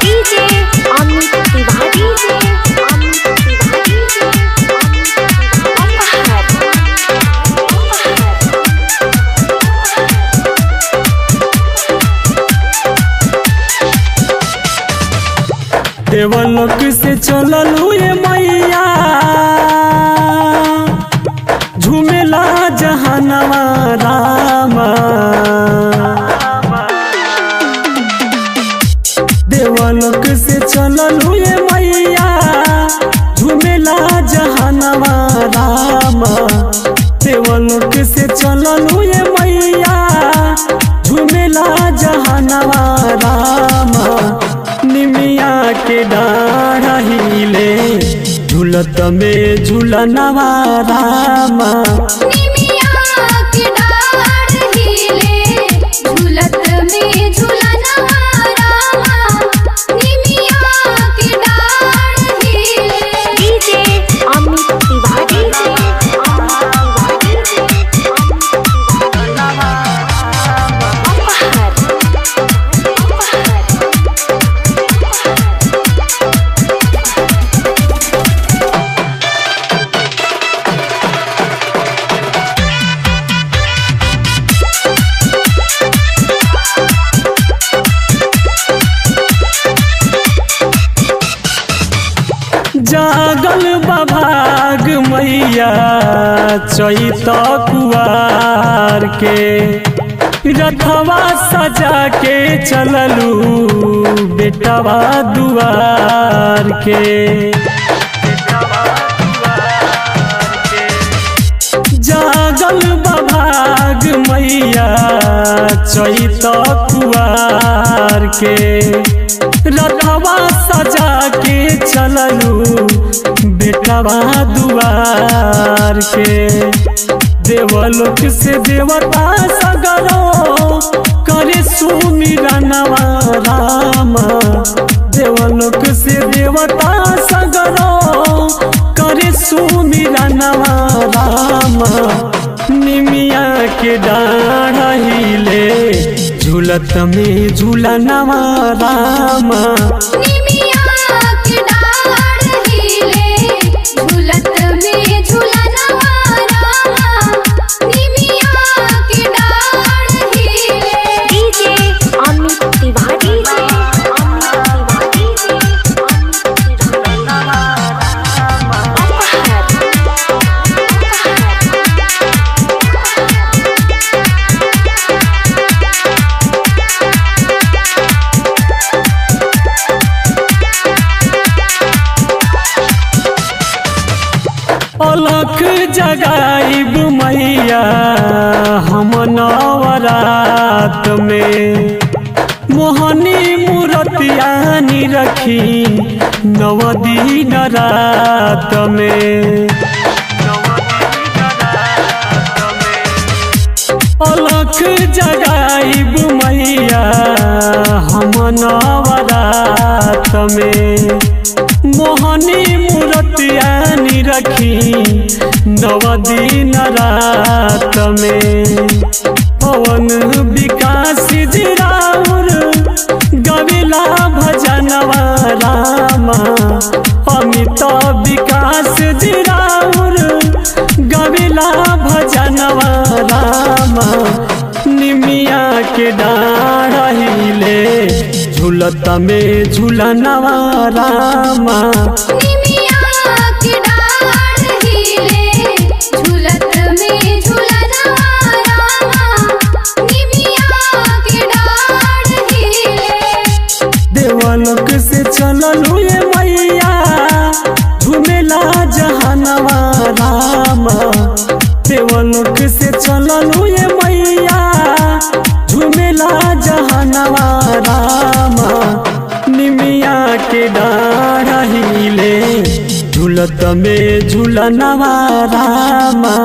DJ Amit Tiwari देवलोक से चललू ये मैया झूमेला जहानवा रामा। देवलोक से चललू ये मैया झूमेला जहानवा रामा। देवलोक से चललू ये मैया झूमेला जहानवा रामा। निमिया के डाढ़ा हिले झूलत में झूलनवा रामा। निमिया के डाढ़ हिले झूलत में झूलनवा रामा। निमिया के डाढ़ हिले डीजे अमित तिवारी जागल बभाग मैया चैत कुआर के रथवा सजा के चललू बेटवा दुआर के। जागल बभाग मैया चैत कुआर के रथवा सजा के चललू बेटवा दुआर के। देवलोक से देवता सगरो करे सुमिरनवा रामा। देवलोक से देवता सगरो करे सुमिरनवा रामा। निमिया के डाढ़ा हिले झूलत में झूलनवा रामा। निमिया के डाढ़ हिले झूलत में झूलनवा रामा। निमिया के डाढ़ हिले डीजे अमित तिवारी अलख जगाइब मैया हम नवरात में। मोहनी मूर्तियानी रखी नव दिन रात में। अलख जगाइब मैया हम नवरात में। मोहनी मूर्तियानी रखी नव दिन रात में। पवन विकास जिराउर गविला भजनवा रामा। अमित विकास जिराउर गविला भजनवा रामा। निमिया के डाढ़ा हिले झूलत में झूलनवा रामा। निमिया के डाढ़ हिले झूलत में झूलनवा रामा। निमिया के डाढ़ हिले देवलोक से चललू ये मैया झूमेला जहानवा रामा। देवलोक से चललू ये मैया झूमेला जहानवा रामा। निमिया के डाढ़ा हिले झूलत में झूलनवा रामा।